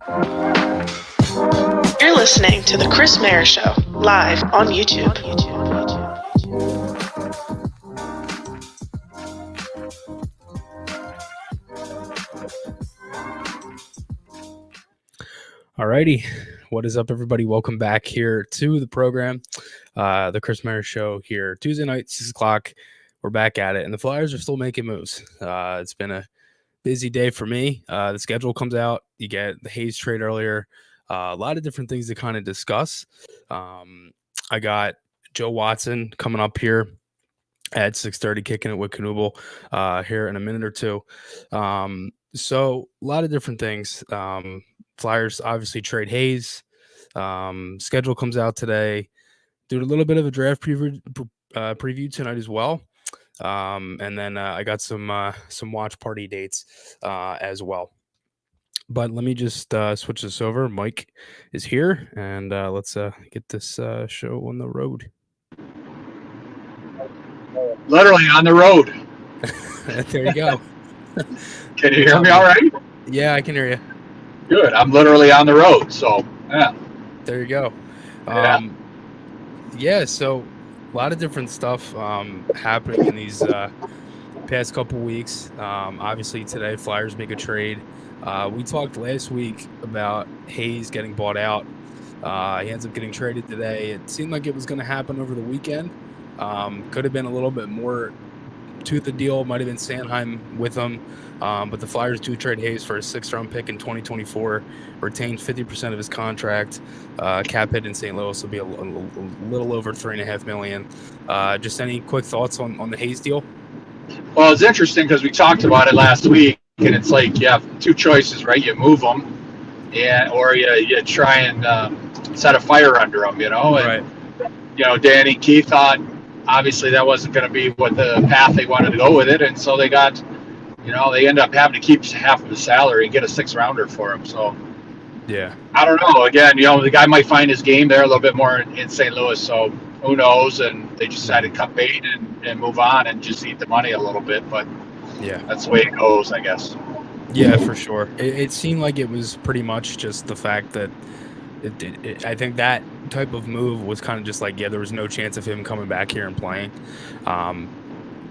You're listening to the Chris Maher Show, live on YouTube. Alrighty, what is up, everybody? Welcome back here to the program, the Chris Maher Show here, Tuesday night, 6 o'clock. We're back at it, and the Flyers are still making moves. It's been a busy day for me. The schedule comes out. You get the Hayes trade earlier. A lot of different things to kind of discuss. I got Joe Watson coming up here at 6:30, kicking it with Knuble here in a minute or two. So a lot of different things. Flyers obviously trade Hayes. Schedule comes out today. Do a little bit of a draft preview tonight as well. And then I got some watch party dates as well. But let me just switch this over. Mike is here, and let's get this show on the road. Literally on the road. There you go. Can you hear me all right? Yeah, I can hear you. Good. I'm literally on the road, so yeah. There you go. So a lot of different stuff happening in these past couple weeks. Obviously today, Flyers make a trade. We talked last week about Hayes getting bought out. He ends up getting traded today. It seemed like it was going to happen over the weekend. Could have been a little bit more to the deal. Might have been Sanheim with him. But the Flyers do trade Hayes for a 6th-round pick in 2024, retained 50% of his contract. Cap hit in St. Louis will be a little over $3.5 million. Just any quick thoughts on the Hayes deal? Well, it's interesting because we talked about it last week, and it's like you have two choices, right? You move them, or you try and set a fire under them, And, right. Danny Keith thought obviously that wasn't going to be what the path they wanted to go with it, and so they got. They end up having to keep half of the salary and get a 6th-rounder for him. So, yeah, I don't know. Again, the guy might find his game there a little bit more in St. Louis. So, who knows? And they decided to cut bait and move on and just eat the money a little bit. But yeah, that's the way it goes, I guess. Yeah, for sure. It seemed like it was pretty much just the fact that I think that type of move was kind of just like, there was no chance of him coming back here and playing.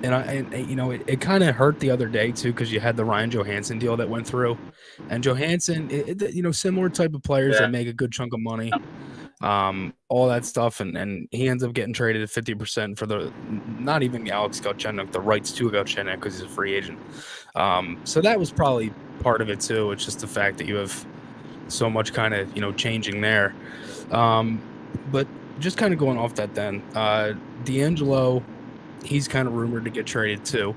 It kind of hurt the other day too, because you had the Ryan Johansson deal that went through, and Johansson, similar type of players that make a good chunk of money, all that stuff, and he ends up getting traded at 50% for not even Alex Galchenyuk, the rights to Galchenyuk, because he's a free agent. So that was probably part of it too. It's just the fact that you have so much kind of changing there. But just kind of going off that, then D'Angelo. He's kind of rumored to get traded too,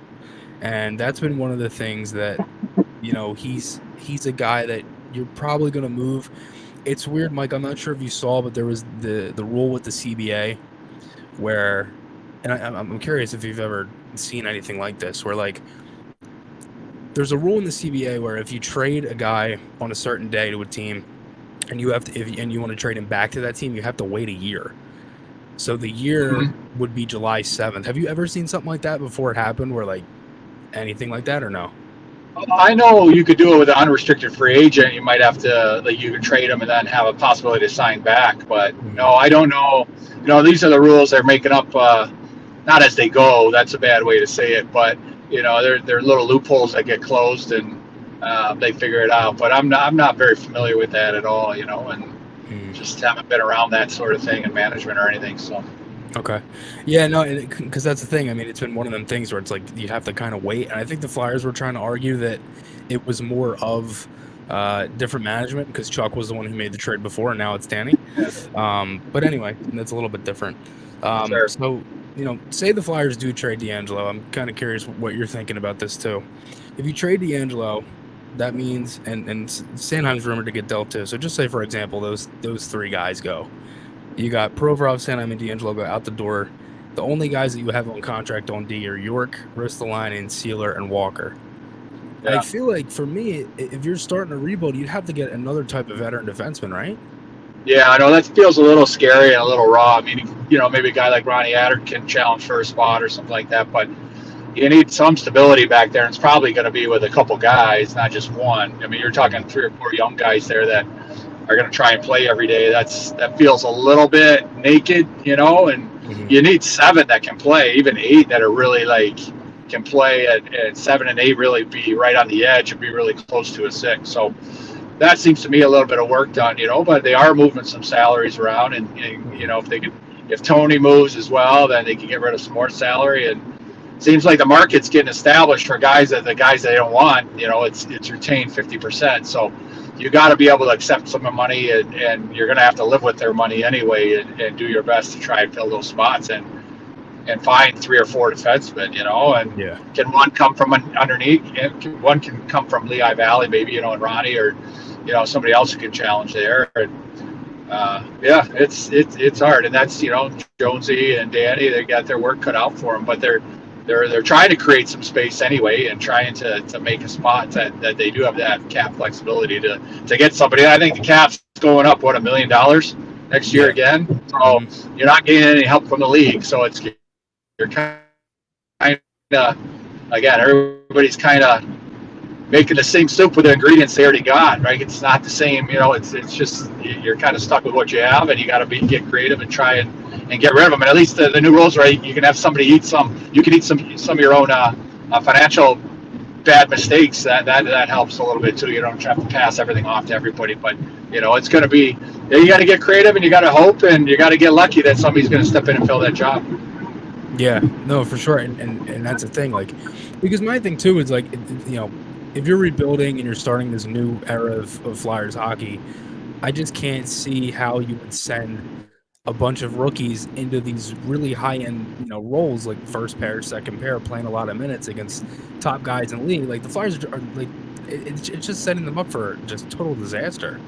and that's been one of the things that he's a guy that you're probably going to move. It's weird, Mike. I'm not sure if you saw, but there was the rule with the CBA where, and I'm curious if you've ever seen anything like this, where like there's a rule in the CBA where if you trade a guy on a certain day to a team, and you want to trade him back to that team, you have to wait a year. So the year would be July 7th. Have you ever seen something like that before it happened, where like anything like that, or no? I know you could do it with an unrestricted free agent. You might have to, you could trade him and then have a possibility to sign back. But no, I don't know. These are the rules they're making up, not as they go. That's a bad way to say it. But, there are little loopholes that get closed and they figure it out. But I'm not very familiar with that at all, and just haven't been around that sort of thing in management or anything. So. Okay. Yeah, no, because that's the thing. I mean, it's been one of them things where it's like you have to kind of wait. And I think the Flyers were trying to argue that it was more of different management, because Chuck was the one who made the trade before, and now it's Danny. But anyway, that's a little bit different. Sure. So, say the Flyers do trade D'Angelo. I'm kind of curious what you're thinking about this too. If you trade D'Angelo, that means, and Sanheim's rumored to get dealt too. So just say, for example, those three guys go. You got Provorov, Sanheim, and D'Angelo go out the door. The only guys that you have on contract on D are York, Ristolainen, Sealer, and Walker. Yeah. I feel like, for me, if you're starting a rebuild, you'd have to get another type of veteran defenseman, right? Yeah, I know that feels a little scary and a little raw. I mean, maybe a guy like Ronnie Adder can challenge for a spot or something like that. But you need some stability back there, and it's probably going to be with a couple guys, not just one. I mean, you're talking 3 or 4 young guys there that are going to try and play every day. That feels a little bit naked, and you need 7 that can play, even 8 that are really like can play at 7 and 8, really be right on the edge and be really close to a 6. So that seems to me a little bit of work done, but they are moving some salaries around, and if Tony moves as well, then they can get rid of some more salary. And it seems like the market's getting established for the guys they don't want. It's retained 50%. So you got to be able to accept some of the money, and you're going to have to live with their money anyway, and do your best to try and fill those spots and find 3 or 4 defensemen. And can one come from underneath? One can come from Lehigh Valley, maybe, and Ronnie, or somebody else who can challenge there. And it's hard, and that's Jonesy and Danny, they got their work cut out for them, but they're trying to create some space anyway, and trying to make a spot that they do have that cap flexibility to get somebody. I think the cap's going up $1 million next year again, so you're not getting any help from the league. So you're kind of, again, everybody's kind of making the same soup with the ingredients they already got, right? It's not the same, it's just you're kind of stuck with what you have, and you got to get creative and try and get rid of them. And at least the new rules, right? You can have somebody eat some. You can eat some of your own financial bad mistakes. That helps a little bit too. You don't have to pass everything off to everybody, but it's going to be. You got to get creative, and you got to hope, and you got to get lucky that somebody's going to step in and fill that job. Yeah, no, for sure, and that's the thing. Like, because my thing too is like, if you're rebuilding and you're starting this new era of Flyers hockey, I just can't see how you would send a bunch of rookies into these really high-end, roles like first pair, second pair, playing a lot of minutes against top guys in the league. Like the Flyers are like, it's just setting them up for just total disaster.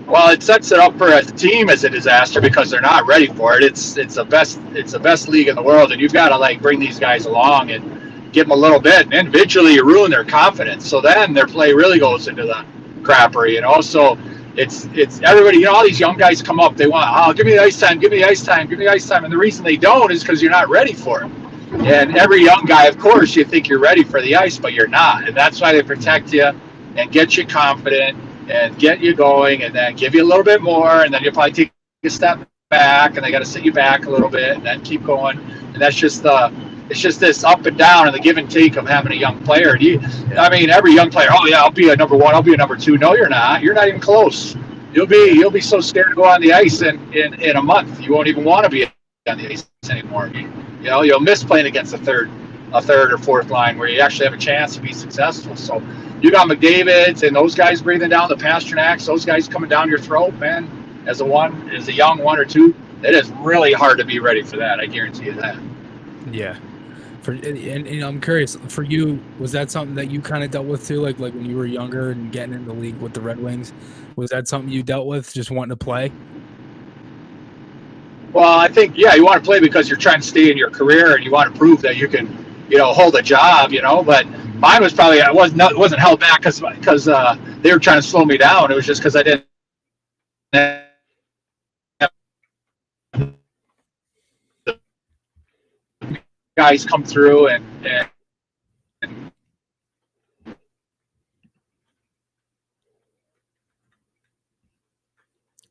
Well, it sets it up for a team as a disaster because they're not ready for it. It's the best league in the world, and you've got to bring these guys along and give them a little bit. And individually, you ruin their confidence. So then their play really goes into the crapper. So it's everybody. All these young guys come up. They want, give me the ice time, give me the ice time, give me the ice time. And the reason they don't is because you're not ready for it. And every young guy, of course, you think you're ready for the ice, but you're not. And that's why they protect you and get you confident and get you going, and then give you a little bit more, and then you'll probably take a step back, and they got to sit you back a little bit, and then keep going. And that's just it's just this up and down and the give and take of having a young player. Every young player, I'll be a number 1, I'll be a number 2. No, you're not. You're not even close. You'll be so scared to go on the ice in a month. You won't even want to be on the ice anymore. You'll miss playing against a third or fourth line where you actually have a chance to be successful. So you got McDavid's and those guys breathing down, the Pasternaks, those guys coming down your throat, man. As a young 1 or 2, it is really hard to be ready for that. I guarantee you that. Yeah. And I'm curious, for you, was that something that you kind of dealt with too? Like when you were younger and getting in the league with the Red Wings, was that something you dealt with, just wanting to play? Well, I think, you want to play because you're trying to stay in your career and you want to prove that you can, hold a job, but mine was probably, it wasn't held back because they were trying to slow me down. It was just because I didn't have guys come through and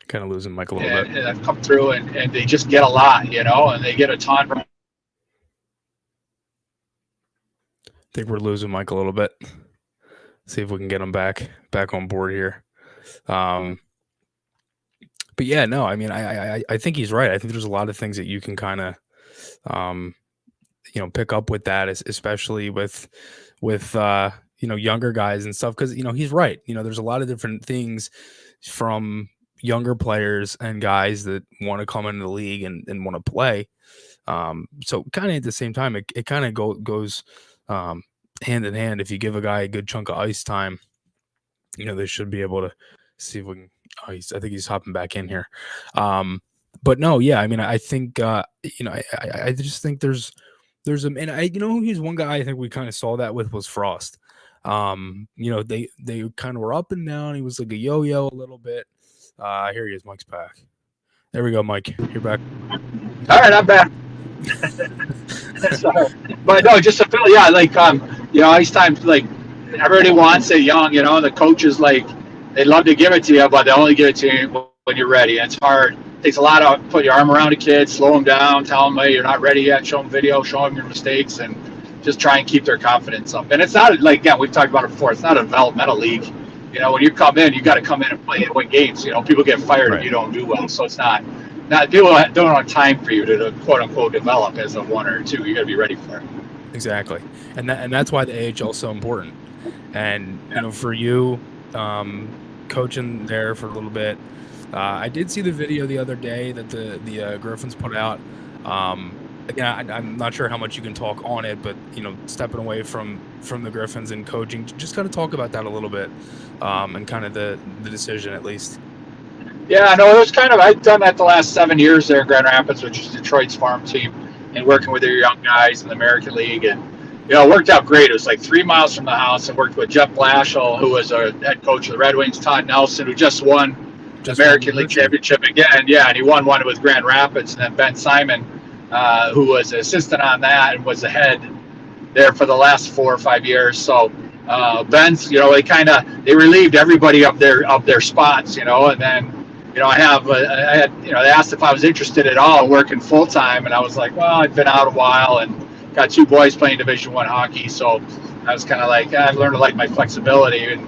kind of losing Mike a little bit. And I've come through and they just get a lot, and they get a ton from. I think we're losing Mike a little bit. See if we can get him back on board here. But yeah, no, I think he's right. I think there's a lot of things that you can kind of, pick up with that, especially with younger guys and stuff. Because he's right. There's a lot of different things from younger players and guys that want to come into the league and want to play. So kind of at the same time, it kind of goes hand in hand. If you give a guy a good chunk of ice time, they should be able to see if we can. I think he's hopping back in here. But no, yeah, I think I just think there's he's one guy I think we kind of saw that with was Frost. They kind of were up and down. He was like a yo-yo a little bit. Here he is. Mike's back. There we go, Mike. You're back. All right, I'm back. So, but no, just to feel, yeah, like these times like everybody wants it young, the coaches they love to give it to you, but they only give it to you when you're ready. And it's hard. It takes a lot of put your arm around a kid, slow them down, tell them, hey, you're not ready yet, show them video, show them your mistakes, and just try and keep their confidence up. And it's not like, again, we've talked about it before, it's not a developmental league. When you come in, you got to come in and play and win games. People get fired if you don't do well, so it's not people don't have time for you to quote unquote develop as a one or two. You got to be ready for it. Exactly, and that's why the AHL is so important. And for you, coaching there for a little bit, I did see the video the other day that the Griffins put out. Again, I'm not sure how much you can talk on it, but stepping away from the Griffins and coaching, just kind of talk about that a little bit, and kind of the decision at least. Yeah, no, it was I've done that the last 7 years there in Grand Rapids, which is Detroit's farm team, and working with their young guys in the American League, and it worked out great. It was like 3 miles from the house. I worked with Jeff Blashill, who was a head coach of the Red Wings, Todd Nelson, who just won the American League championship again. Yeah, and he won one with Grand Rapids, and then Ben Simon, who was an assistant on that and was the head there for the last 4 or 5 years. So Ben's, they relieved everybody of their spots, and then I had they asked if I was interested at all in working full time, and I was like, well, I've been out a while and got 2 boys playing Division I hockey, so I was kind of like, I've learned to like my flexibility,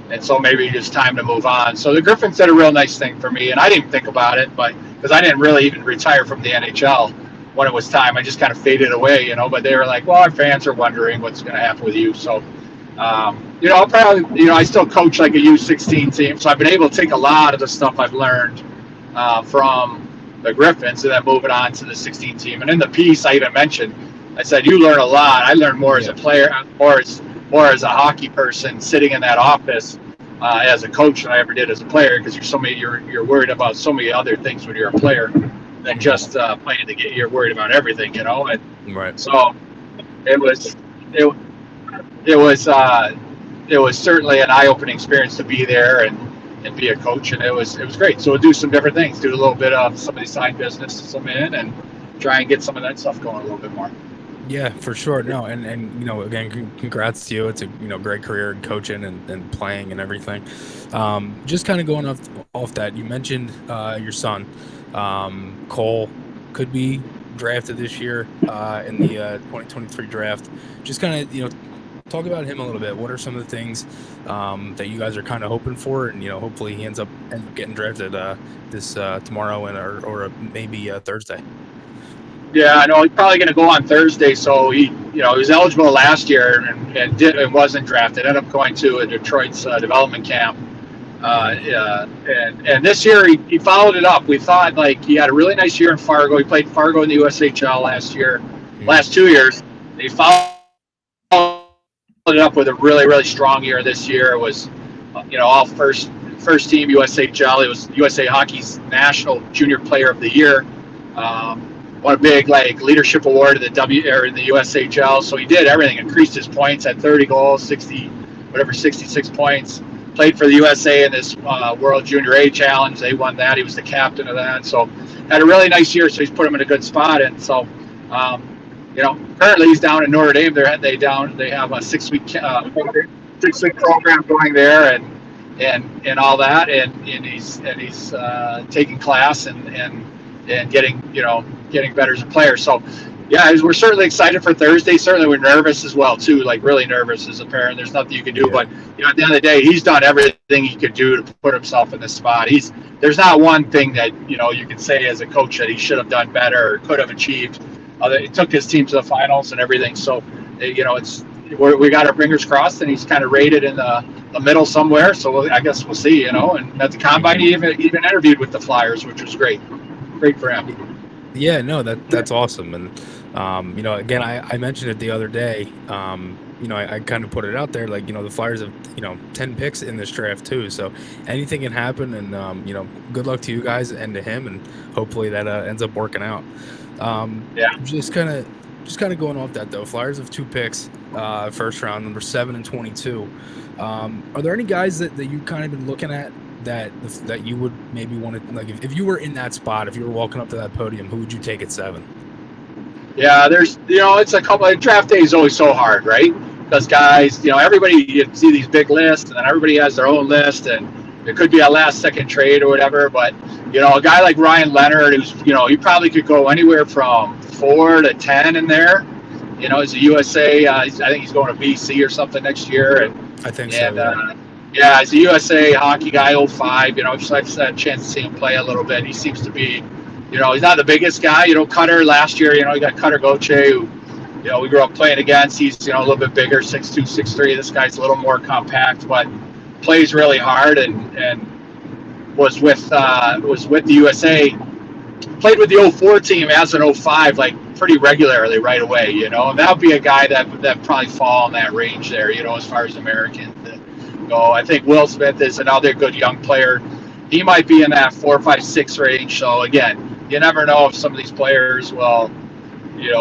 and so maybe it's time to move on. So the Griffins did a real nice thing for me, and I didn't think about it, but because I didn't really even retire from the NHL when it was time, I just kind of faded away, But they were like, well, our fans are wondering what's going to happen with you, so. I'll probably, I still coach like a U16 team, so I've been able to take a lot of the stuff I've learned from the Griffins and then move it on to the 16 team. And in the piece, I even mentioned, I said, you learn a lot. I learned more as a player, more as a hockey person sitting in that office as a coach than I ever did as a player, because you're worried about so many other things when you're a player than just playing to get. You're worried about everything, And right. So it was certainly an eye-opening experience to be there and be a coach, and it was great. So we'll do some different things, do a little bit of some of the side business, some in, and try and get some of that stuff going a little bit more. Yeah, for sure. No, and again, congrats to you. It's a great career in coaching and playing and everything. Just kind of going off that, you mentioned your son, Cole, could be drafted this year in the 2023 draft. Just kind of talk about him a little bit. What are some of the things that you guys are kind of hoping for, and hopefully he ends up getting drafted this tomorrow or maybe Thursday. Yeah, I know he's probably going to go on Thursday. So he was eligible last year and wasn't drafted. Ended up going to a Detroit's development camp. And this year he followed it up. We thought he had a really nice year in Fargo. He played Fargo in the USHL last 2 years. He followed it up with a really, really strong year this year. It was, all first team USHL. It was USA Hockey's National Junior Player of the Year. Won a big leadership award in the USHL. So he did everything. Increased his points, had 30 goals, 66 points. Played for the USA in this World Junior A Challenge. They won that. He was the captain of that. So had a really nice year. So he's put him in a good spot. And so, currently he's down in Notre Dame. They have a 6-week program going there and all that. And he's taking class and getting better as a player. So, yeah, we're certainly excited for Thursday. Certainly we're nervous as well, too, really nervous as a parent. There's nothing you can do. But, at the end of the day, he's done everything he could do to put himself in this spot. There's not one thing that, you can say as a coach that he should have done better or could have achieved. It took his team to the finals and everything. So, we got our fingers crossed, and he's kind of rated in the middle somewhere. So I guess we'll see, And at the combine, he even interviewed with the Flyers, which was great. Great for him. Yeah, no, that's awesome. And, again, I mentioned it the other day. I kind of put it out there, the Flyers have, 10 picks in this draft too. So anything can happen. And, good luck to you guys and to him. And hopefully that ends up working out. Just kind of going off that, though. Flyers have 2 picks, first round, number 7 and 22. Are there any guys that you kind of been looking at that you would maybe want to, if you were in that spot, if you were walking up to that podium, who would you take at 7? Yeah, there's, it's a couple. Draft day is always so hard, right? Because guys, everybody, you see these big lists, and then everybody has their own list, and it could be a last second trade or whatever. But a guy like Ryan Leonard, who's, he probably could go anywhere from 4 to 10 in there. He's a USA. I think he's going to BC or something next year, and I think so. yeah, he's a USA hockey guy, '05. I've just had a chance to see him play a little bit. He seems to be, he's not the biggest guy. Cutter last year, you got Cutter Goche, who, we grew up playing against. He's, a little bit bigger, 6'2", 6'3". This guy's a little more compact, but plays really hard and was with the USA. Played with the '04 team as an '05, like pretty regularly right away, and that would be a guy that probably fall in that range there, as far as American. I think Will Smith is another good young player. He might be in that 4, 5, 6 range. So again, you never know if some of these players will,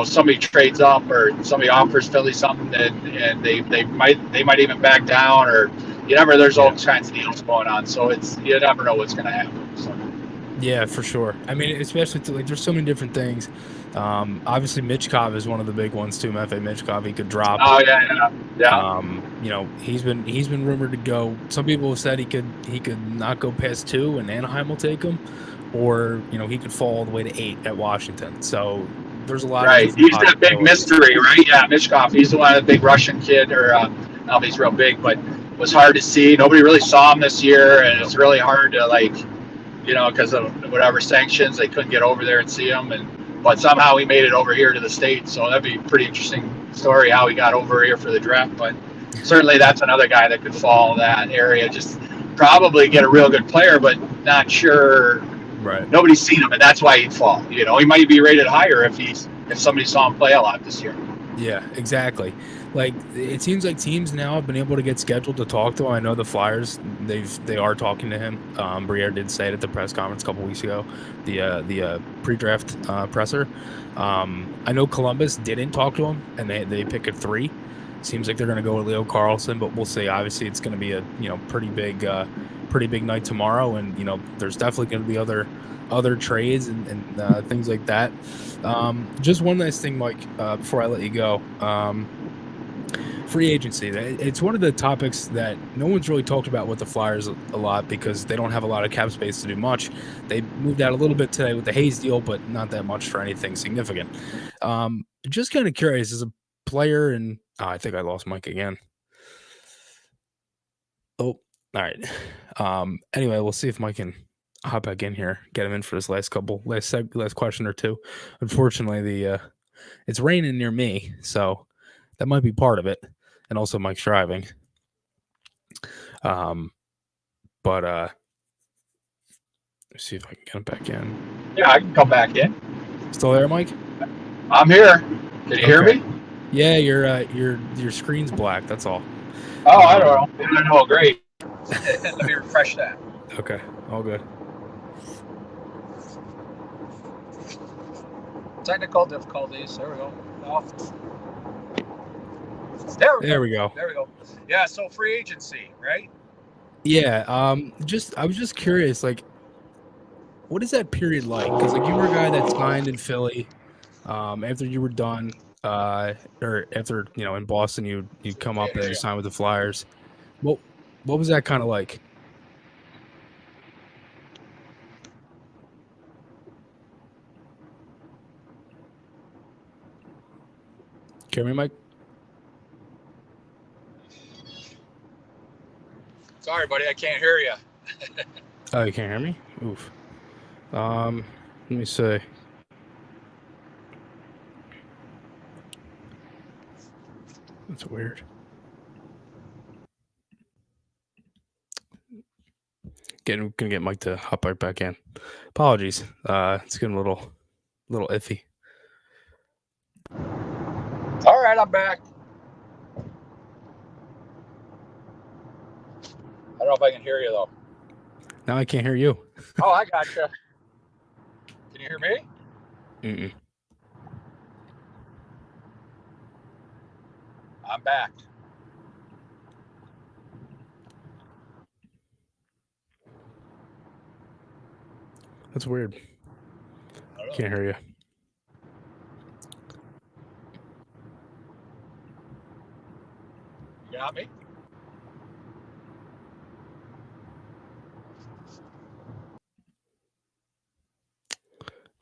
somebody trades up or somebody offers Philly something and they might even back down, or there's all kinds of deals going on. So you never know what's going to happen. So. Yeah, for sure. I mean, especially there's so many different things. Obviously, Michkov is one of the big ones too. Matvei Michkov, he could drop. Oh yeah. He's been rumored to go. Some people have said he could not go past 2, and Anaheim will take him, or he could fall all the way to 8 at Washington. So there's a lot. Right, he's that big mystery, right? Yeah, Michkov. He's the one, the big Russian kid, or no, he's real big, but was hard to see. Nobody really saw him this year, and it's really hard to because of whatever sanctions, they couldn't get over there and see him, but somehow he made it over here to the States. So that'd be a pretty interesting story how he got over here for the draft. But certainly that's another guy that could fall in that area. Just probably get a real good player, but not sure. Right. Nobody's seen him, and that's why he'd fall. He might be rated higher if somebody saw him play a lot this year. Yeah, exactly. Like, it seems like teams now have been able to get scheduled to talk to him. I know the Flyers, they are talking to him. Briere did say it at the press conference a couple weeks ago, the pre-draft presser. I know Columbus didn't talk to him, and they pick at 3. Seems like they're going to go with Leo Carlsson, but we'll see. Obviously, it's going to be a pretty big night tomorrow, and there's definitely going to be other trades and things like that. Just one last thing, Mike, before I let you go. Free agency. It's one of the topics that no one's really talked about with the Flyers a lot because they don't have a lot of cap space to do much. They moved out a little bit today with the Hayes deal, but not that much for anything significant. Just kind of curious, as a player, and I think I lost Mike again. Oh, all right. Anyway, we'll see if Mike can hop back in here, get him in for this last question or two. Unfortunately, it's raining near me, so that might be part of it, and also Mike's driving. But let's see if I can get him back in. Yeah, I can come back in. Still there, Mike? I'm here. Can you hear me? Yeah, your screen's black. That's all. Oh, I don't know. Great. Let me refresh that. Okay, all good. Technical difficulties. There we go. There we go. There we go. Yeah. So free agency, right? Yeah. I was just curious, like, what is that period like? Because you were a guy that signed in Philly. After you were done, or after in Boston, you'd come up and you sign with the Flyers. What was that kind of like? Can you hear me, Mike? Sorry, buddy, I can't hear you. Oh, you can't hear me? Oof. Let me see. That's weird. Gonna get Mike to hop right back in. Apologies. It's getting a little iffy. All right, I'm back. I don't know if I can hear you though. Now I can't hear you. Oh, I gotcha. Can you hear me? Mm-mm. I'm back. That's weird. Can't hear you. Not me?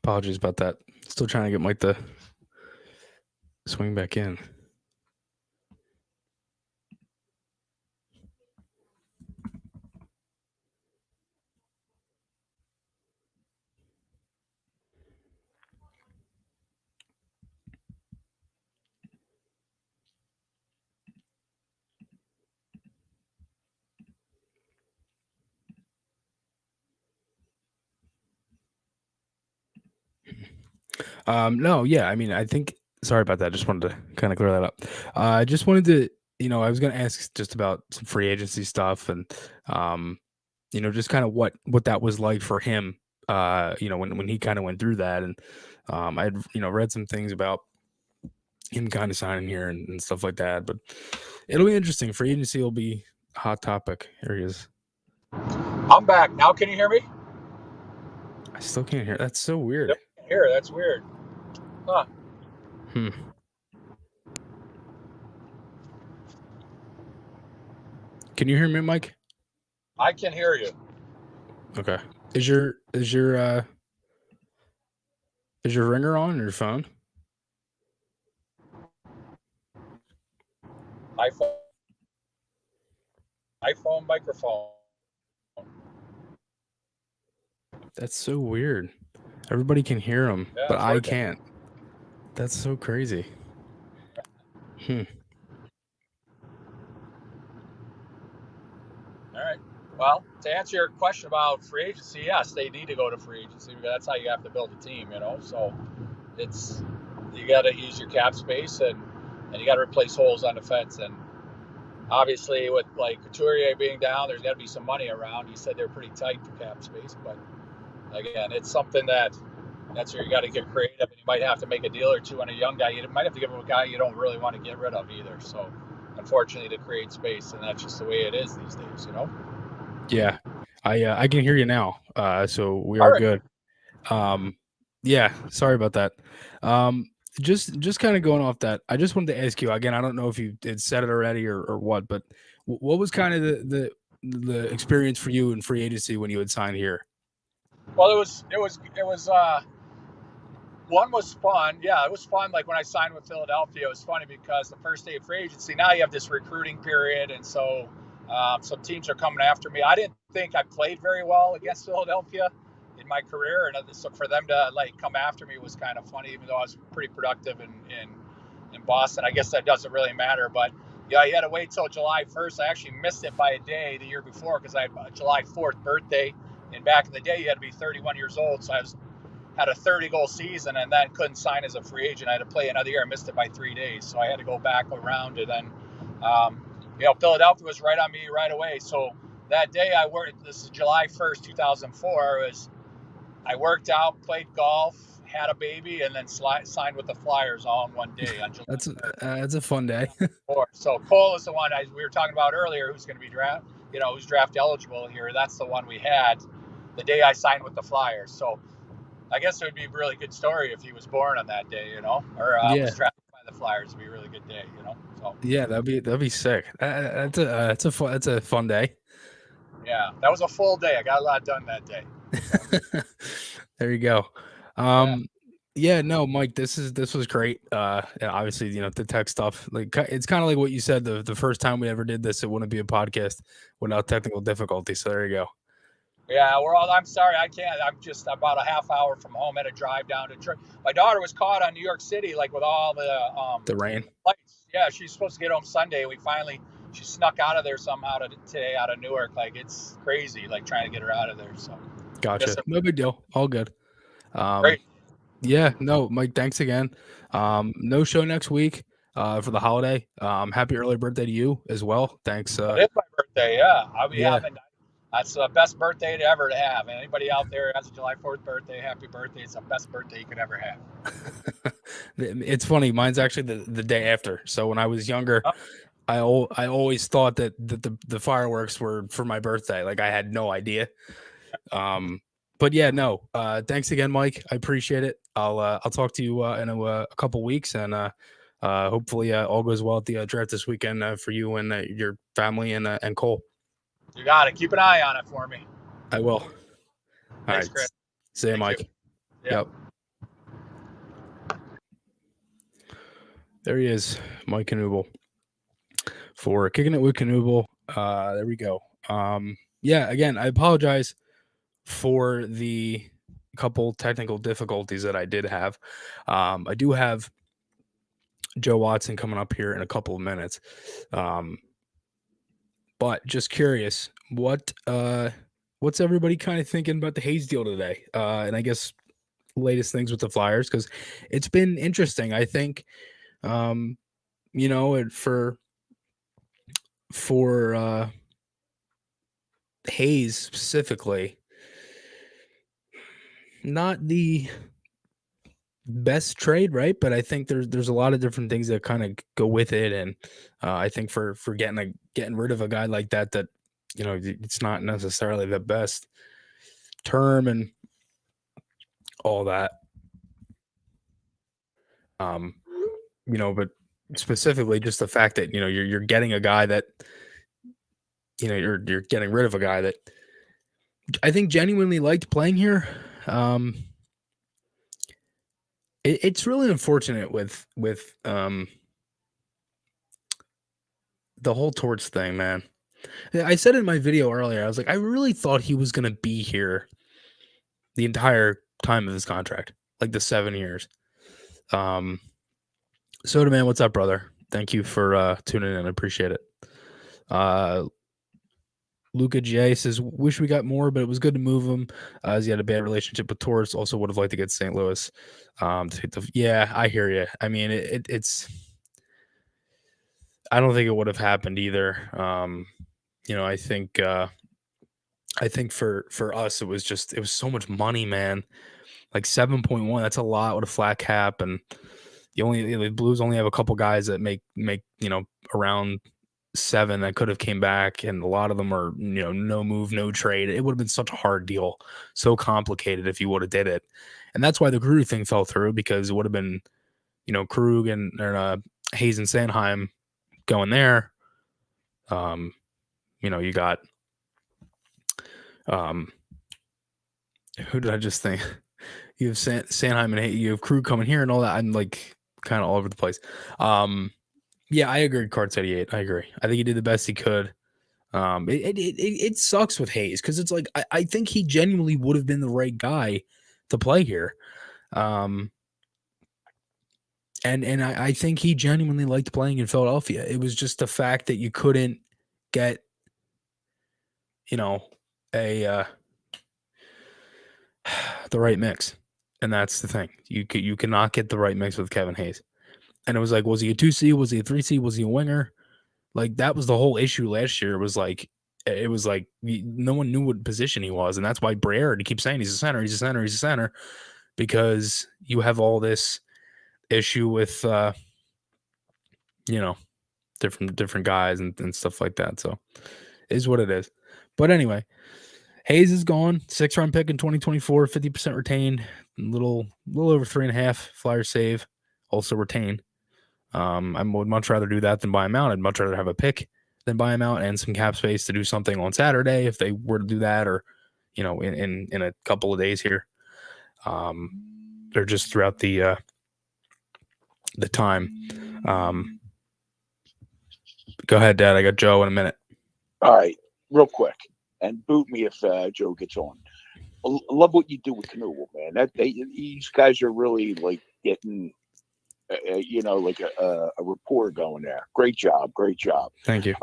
Apologies about that. Still trying to get Mike to swing back in. No, yeah, I mean, I think. Sorry about that. Just wanted to kind of clear that up. I just wanted to, I was going to ask just about some free agency stuff and, just kind of what that was like for him. When he kind of went through that, and I'd read some things about him kind of signing here and stuff like that. But it'll be interesting. Free agency will be a hot topic. Here he is. I'm back now. Can you hear me? I still can't hear. That's so weird. Yep, I can hear. That's weird. Huh. Can you hear me, Mike? I can hear you. Okay. Is your ringer on your phone? iPhone microphone. That's so weird. Everybody can hear him, Yeah, but I working. can't. That's so crazy. All right. Well, to answer your question about free agency, yes, they need to go to free agency because that's how you have to build a team, So you got to use your cap space and you got to replace holes on the fence. And obviously, with like Couturier being down, there's got to be some money around. You said they're pretty tight for cap space, but again, it's something that's where you got to get creative, and you might have to make a deal or two on a young guy. You might have to give him a guy you don't really want to get rid of either. So, unfortunately, to create space, and that's just the way it is these days, Yeah, I can hear you now. So we are good. Yeah, sorry about that. Just kind of going off that, I just wanted to ask you again. I don't know if you had said it already or what, but what was kind of the experience for you in free agency when you had signed here? Well, it was one was fun. Yeah, it was fun. Like when I signed with Philadelphia, it was funny because the first day of free agency, now you have this recruiting period, and so some teams are coming after me. I didn't think I played very well against Philadelphia in my career, and so for them to come after me was kind of funny, even though I was pretty productive in Boston. I guess that doesn't really matter, but yeah, you had to wait till July 1st. I actually missed it by a day the year before because I had a July 4th birthday, and back in the day you had to be 31 years old, so I had a 30-goal season and then couldn't sign as a free agent. I had to play another year. I missed it by 3 days, so I had to go back around. And then, Philadelphia was right on me right away. So that day I worked. This is July 1st, 2004. I worked out, played golf, had a baby, and then signed with the Flyers all in one day on July. That's a fun day. So Cole is the one we were talking about earlier, who's going to be who's draft eligible here. That's the one we had the day I signed with the Flyers. So I guess it would be a really good story if he was born on that day, or was drafted by the Flyers. It'd be a really good day, So yeah, that'd be sick. That's a fun day. Yeah, that was a full day. I got a lot done that day. So. There you go. No, Mike, this was great. Obviously, the tech stuff, it's kind of like what you said. The first time we ever did this, it wouldn't be a podcast without technical difficulty. So there you go. Yeah, I'm sorry, I can't. I'm just about a half hour from home. Had to drive down to. My daughter was caught on New York City, with all the rain. Lights. Yeah, she's supposed to get home Sunday. She snuck out of there somehow today out of Newark. It's crazy, trying to get her out of there. So. Gotcha. No big deal. All good. Great. Yeah. No, Mike. Thanks again. No show next week. For the holiday. Happy early birthday to you as well. Thanks. It is my birthday. Yeah, I'll be having. That's the best birthday to ever have. And anybody out there who has a July 4th birthday, happy birthday. It's the best birthday you could ever have. It's funny. Mine's actually the day after. So when I was younger, I always thought that the fireworks were for my birthday. I had no idea. But yeah, no. Thanks again, Mike. I appreciate it. I'll talk to you in a couple weeks, and hopefully all goes well at the draft this weekend for you and your family and Cole. You got it. Keep an eye on it for me. I will. All Thanks, right. Chris. See you, Thank Mike. you. Yep. There he is, Mike Knuble. For Kicking It With Knuble. There we go. Yeah, again, I apologize for the couple technical difficulties that I did have. I do have Joe Watson coming up here in a couple of minutes. But just curious, what's everybody kind of thinking about the Hayes deal today? And I guess latest things with the Flyers, because it's been interesting. I think, for Hayes specifically, not the best trade, right? But I think there's a lot of different things that kind of go with it, and I think for getting rid of a guy like that, it's not necessarily the best term and all that. But specifically just the fact that you're getting a guy that you're getting rid of a guy that I think genuinely liked playing here. It's really unfortunate with the whole Torts thing, man. I said in my video earlier, I was like, I really thought he was going to be here the entire time of his contract, like the 7 years. Soda Man, what's up, brother? Thank you for tuning in. I appreciate it. Luca J says, wish we got more, but it was good to move him as he had a bad relationship with Torres. Also would have liked to get St. Louis. Yeah, I hear you. I mean, it's I don't think it would have happened either. I think for us, it was so much money, man. Like 7.1, that's a lot with a flat cap, and the Blues only have a couple guys that make around 7 that could have came back, and a lot of them are no move, no trade. It would have been such a hard deal, so complicated if you would have did it, and that's why the Krug thing fell through, because it would have been Krug and Hayes and Sanheim going there. You got who did I just think? You have Sanheim and Hayes, you have Krug coming here and all that. I'm like kind of all over the place. Yeah, I agree. Cards 88. I agree. I think he did the best he could. It sucks with Hayes because it's like I think he genuinely would have been the right guy to play here. And I think he genuinely liked playing in Philadelphia. It was just the fact that you couldn't get, the right mix. And that's the thing. You cannot get the right mix with Kevin Hayes. And it was like, was he a 2C? Was he a 3C? Was he a winger? Like, that was the whole issue last year. It was like no one knew what position he was. And that's why Brayer, he keeps saying he's a center, he's a center, he's a center, because you have all this issue with, different guys and stuff like that. So it is what it is. But anyway, Hayes is gone. 6th-round pick in 2024, 50% retained, a little over 3.5 Flyers save, also retain. I would much rather do that than buy him out. I'd much rather have a pick than buy him out and some cap space to do something on Saturday if they were to do that, or in a couple of days here. Or just throughout the time. Go ahead, Dad. I got Joe in a minute. All right, real quick, and boot me if Joe gets on. I love what you do with Knuble, man. These guys are really like getting, like a rapport going there. Great job. Thank you.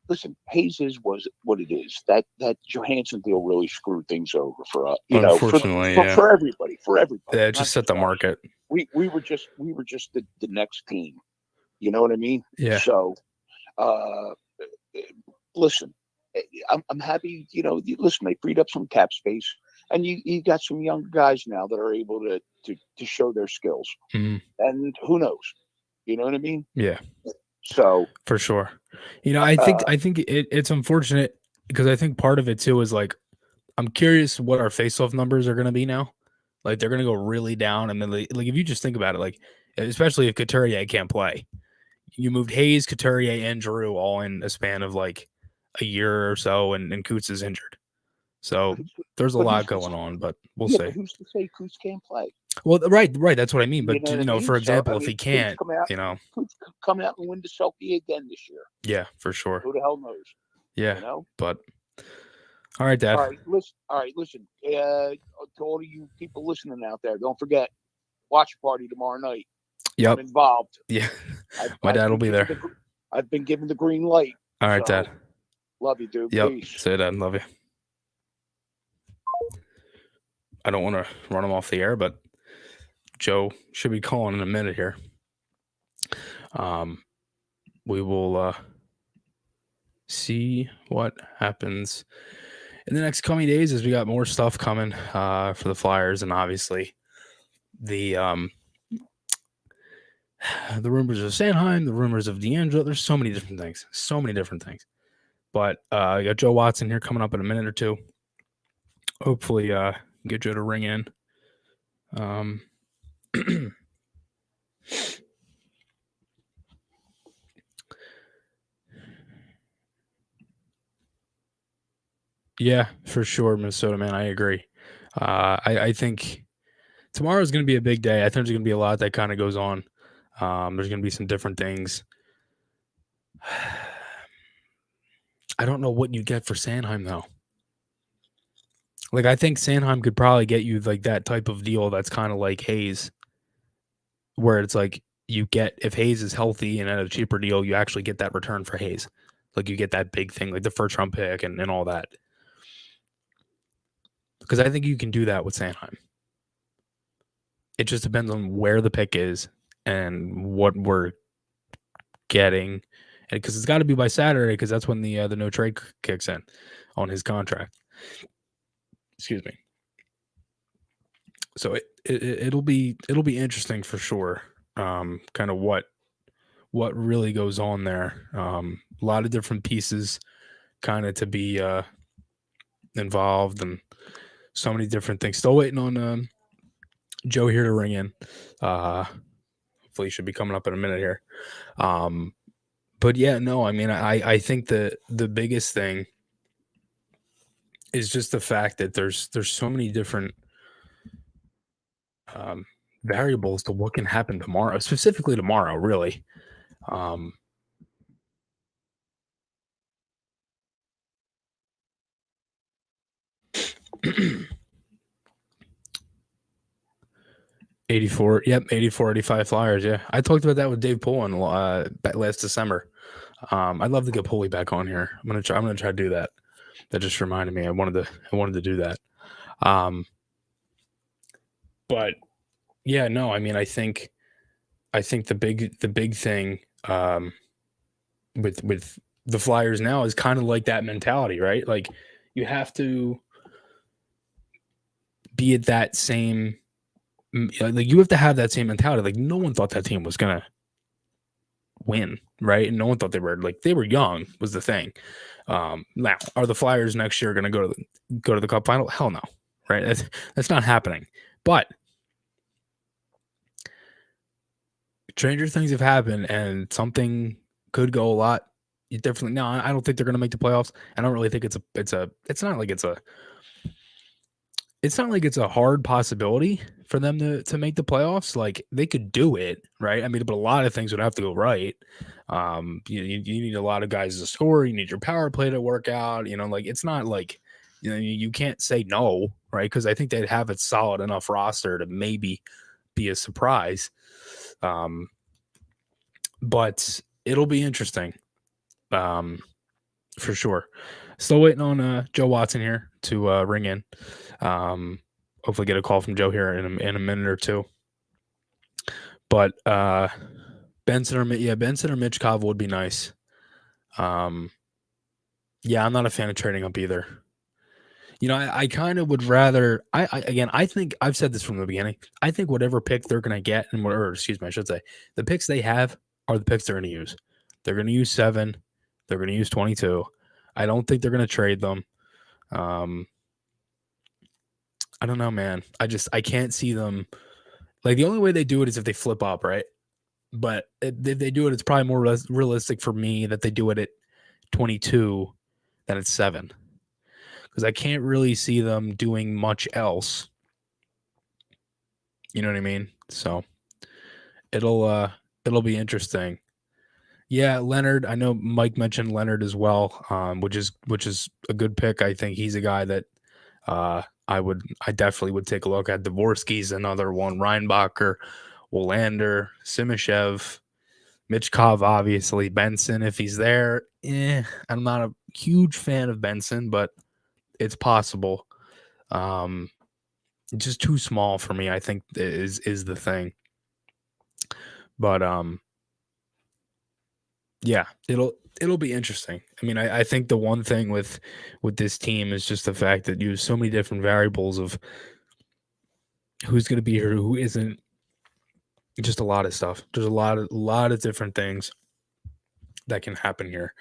Listen, Hayes was what it is. That Johansson deal really screwed things over for us. Unfortunately, for everybody. Yeah, it just set the market. We were just the next team. You know what I mean? Yeah. So, listen, I'm happy. Listen, they freed up some cap space, and you got some young guys now that are able to show their skills. Mm-hmm. And who knows? You know what I mean? Yeah. So for sure, I think it's unfortunate because I think part of it too is like, I'm curious what our face-off numbers are going to be now. Like, they're going to go really down, and then like if you just think about it, like especially if Couturier can't play. You moved Hayes, Couturier, and Giroux all in a span of like a year or so, and Coots is injured. So there's a lot going on, but we'll see. But who's to say Coots can't play? Well, right. That's what I mean. But, You know what I mean? for example, So, if he can't, Coots come out and win the Selkie again this year. Yeah, for sure. Who the hell knows? Yeah, you know? But all right, Dad. All right, listen. To all of you people listening out there, don't forget, watch party tomorrow night. Yep. I'm involved. Yeah. My dad will be there. I've been given the green light. All right, Dad. Love you, dude. Yep. Peace. Say Dad. Love you. I don't want to run him off the air, but Joe should be calling in a minute here. We will see what happens in the next coming days as we got more stuff coming for the Flyers, and obviously the rumors of Sanheim, the rumors of D'Angelo. There's so many different things. But I got Joe Watson here coming up in a minute or two. Hopefully get Joe to ring in. Yeah, for sure, Minnesota, man. I agree. I think tomorrow is going to be a big day. I think there's going to be a lot that kind of goes on. There's going to be some different things. I don't know what you get for Sanheim, though. Like, I think Sanheim could probably get you, like, that type of deal that's kind of like Hayes, where it's like you get, if Hayes is healthy and at a cheaper deal, you actually get that return for Hayes. Like, you get that big thing, like the first round pick and all that. Because I think you can do that with Sanheim. It just depends on where the pick is and what we're getting. And because it's got to be by Saturday, because that's when the no trade kicks in on his contract. Excuse me. So it'll be interesting for sure. Kind of what really goes on there. A lot of different pieces kind of to be involved, and so many different things. Still waiting on Joe here to ring in. Hopefully he should be coming up in a minute here. But yeah, no, I mean, I think the biggest thing is just the fact that there's so many different variables to what can happen tomorrow, specifically tomorrow, really. 84, yep, 84, 85 Flyers, yeah. I talked about that with Dave Pullen last December. I'd love to get Pulley back on here. I'm gonna try to do that. That just reminded me. I wanted to do that. But yeah, no, I mean, I think the big thing with the Flyers now is kind of like that mentality, right? Like, you have to be at that same, like, you have to have that same mentality. Like, no one thought that team was gonna win, right? And no one thought they were young was the thing. Now, are the Flyers next year going to go to the Cup final? Hell no, right? That's not happening. But stranger things have happened, and something could go a lot differently. No, I don't think they're going to make the playoffs. I don't really think it's not like it's a hard possibility for them to make the playoffs. Like, they could do it, right? I mean, but a lot of things would have to go right. You need a lot of guys to score. You need your power play to work out. Like, it's not like, you can't say no, right? Because I think they'd have a solid enough roster to maybe be a surprise. But it'll be interesting, for sure. Still waiting on Joe Watson here to ring in. Hopefully get a call from Joe here in a minute or two. But Benson or Mitch Cava would be nice. Yeah, I'm not a fan of trading up either. I kind of would rather. I think I've said this from the beginning. I think whatever pick they're going to get, I should say, the picks they have are the picks they're going to use. They're going to use 7. They're going to use 22. I don't think they're going to trade them. I don't know, man. I can't see them Like the only way they do it is if they flip up, right? But if they do it, it's probably more realistic for me that they do it at 22 than at 7, because I can't really see them doing much else. You know what I mean? So it'll be interesting. Yeah, Leonard. I know Mike mentioned Leonard as well, which is a good pick. I think he's a guy that I definitely would take a look at. Dvorsky's another one. Reinbacher, Willander, Simashev, Michkov, obviously. Benson, if he's there. I'm not a huge fan of Benson, but it's possible. Just too small for me, I think, is the thing. But yeah, it'll be interesting. I mean, I think the one thing with this team is just the fact that you have so many different variables of who's going to be here, who isn't. Just a lot of stuff. There's a lot of different things that can happen here.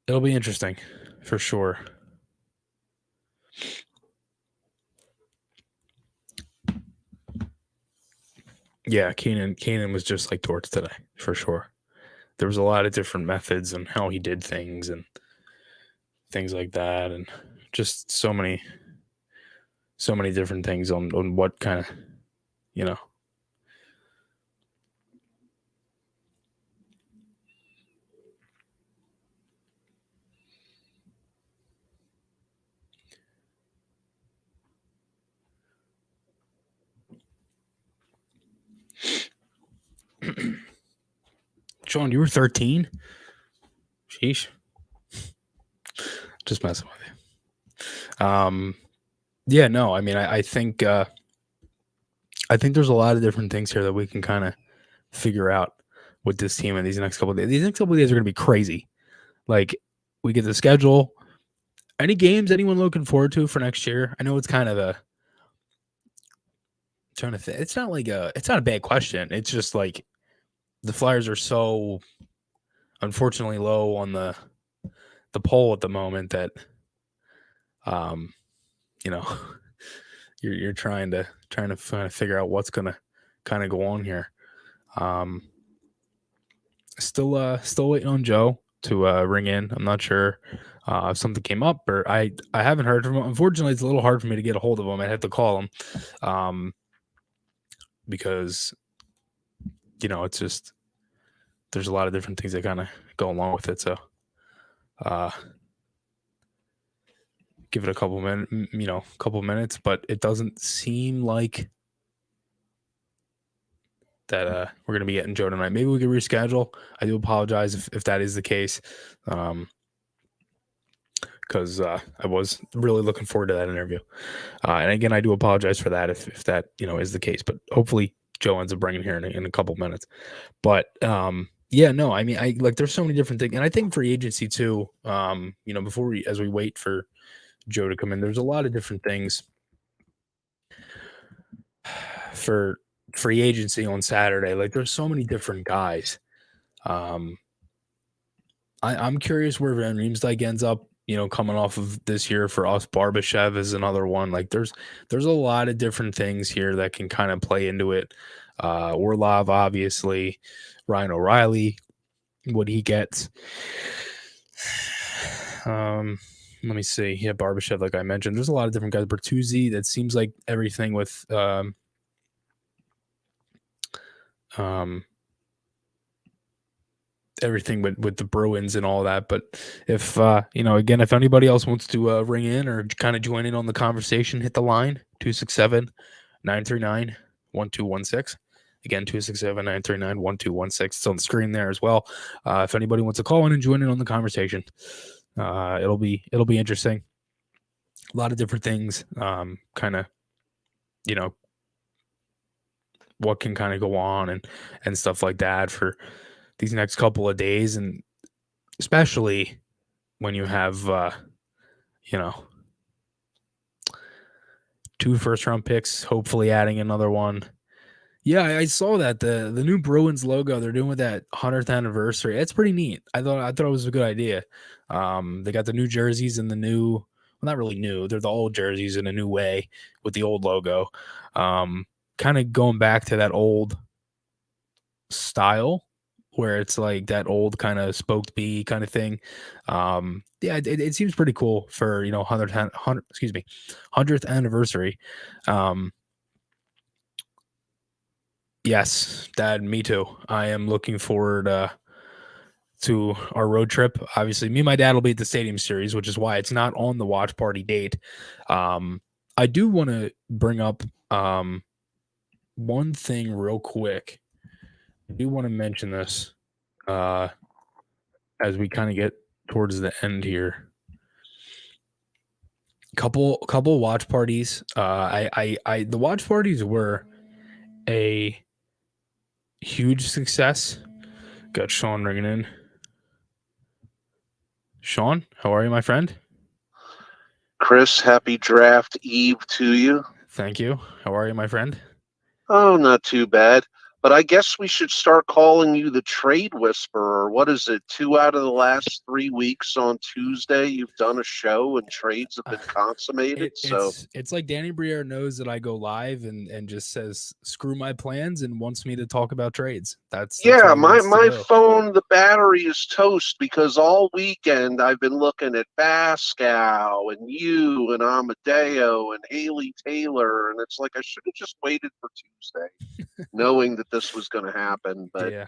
It'll be interesting for sure. Yeah, Keenan was just like Torts today, for sure. There was a lot of different methods and how he did things and things like that, and just so many different things on what kind of, you know. Sean, you were 13? Sheesh. Just messing with you. Yeah, no, I mean, I think there's a lot of different things here that we can kind of figure out with this team in these next couple of days. These next couple of days are going to be crazy. Like, we get the schedule. Any games anyone looking forward to for next year? I know it's kind of a trying to think. It's not a bad question. It's just like the Flyers are so unfortunately low on the poll at the moment that you know, you're trying to figure out what's gonna kind of go on here. Still waiting on Joe to ring in. I'm not sure if something came up, or I haven't heard from him. Unfortunately, it's a little hard for me to get a hold of him. I have to call him because, you know, it's just there's a lot of different things that kind of go along with it. So give it a couple minutes, but it doesn't seem like that we're going to be getting Joe tonight. Maybe we can reschedule. I do apologize if that is the case, because I was really looking forward to that interview. And again, I do apologize for that if that, you know, is the case. But hopefully Joe ends up bringing here in a couple minutes. But yeah, no, I mean, there's so many different things, and I think free agency too. You know, as we wait for Joe to come in, there's a lot of different things for free agency on Saturday. Like, there's so many different guys. I'm curious where Van Riemsdyk ends up, you know, coming off of this year for us. Barbashev is another one. Like, there's a lot of different things here that can kind of play into it. Orlov, obviously, Ryan O'Reilly, what he gets. Let me see. Yeah, Barbashev, like I mentioned. There's a lot of different guys. Bertuzzi, that seems like everything with everything with the Bruins and all that. But if you know, again, if anybody else wants to ring in or kind of join in on the conversation, hit the line 267-939-1216. Again, 267-939-1216. It's on the screen there as well. If anybody wants to call in and join in on the conversation, it'll be interesting. A lot of different things, kind of, you know, what can kind of go on and stuff like that for these next couple of days, and especially when you have you know, 2 first-round picks, hopefully adding another one. Yeah, I saw that the new Bruins logo they're doing with that 100th anniversary. It's pretty neat. I thought it was a good idea. They got the new jerseys and the new not really new. They're the old jerseys in a new way with the old logo. Kind of going back to that old style where it's like that old kind of spoked B kind of thing. Yeah, it seems pretty cool for, 100th anniversary. Yes, Dad, me too. I am looking forward to our road trip. Obviously, me and my dad will be at the Stadium Series, which is why it's not on the watch party date. I do want to bring up one thing real quick. I do want to mention this as we kind of get towards the end here. Couple watch parties. The watch parties were a huge success. Got Sean ringing in. Sean, how are you, my friend? Chris, happy draft eve to you. Thank you. How are you, my friend? Oh, not too bad. But I guess we should start calling you the trade whisperer. What is it? 2 out of the last 3 weeks on Tuesday, you've done a show and trades have been consummated. It's like Danny Briere knows that I go live and just says screw my plans and wants me to talk about trades. That's yeah. what he My wants to do. phone, the battery is toast because all weekend I've been looking at Pascal and you and Amadeo and Haley Taylor, and it's like I should have just waited for Tuesday, knowing that this was going to happen. But yeah.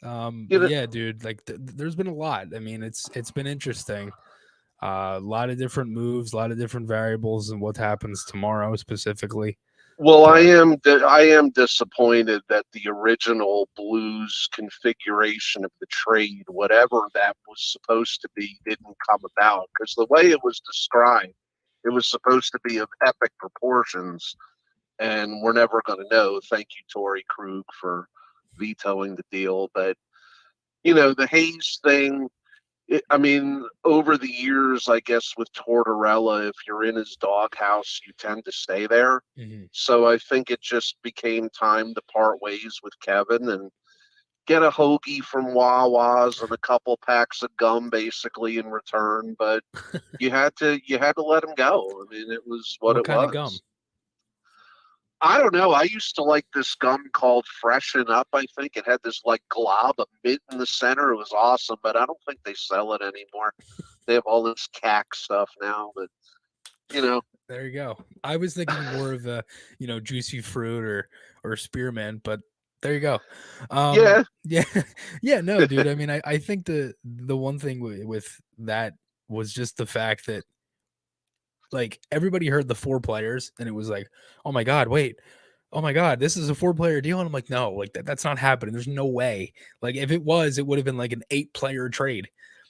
You know- Yeah, dude, like there's been a lot. I mean, it's been interesting. A lot of different moves, a lot of different variables, and what happens tomorrow specifically. Well, I am disappointed that the original Blues configuration of the trade, whatever that was supposed to be, didn't come about. Because the way it was described, it was supposed to be of epic proportions, and we're never going to know. Thank you, Torrey Krug, for vetoing the deal. But the Hayes thing. Over the years, I guess with Tortorella, if you're in his doghouse, you tend to stay there. Mm-hmm. So I think it just became time to part ways with Kevin and get a hoagie from Wawa's and a couple packs of gum, basically in return. But you had to let him go. I mean, it was what it kind was. of gum? I don't know. I used to like this gum called Freshen Up, I think. It had this like glob of mint in the center. It was awesome, but I don't think they sell it anymore. They have all this cack stuff now, but There you go. I was thinking more of a, juicy fruit or spearmint, but there you go. Yeah. Yeah, no, dude. I mean, I think the one thing with that was just the fact that like everybody heard the 4 players and it was like, oh my God, wait. Oh my God, this is a 4-player deal. And I'm like, no, like that's not happening. There's no way. Like if it was, it would have been like an 8-player trade.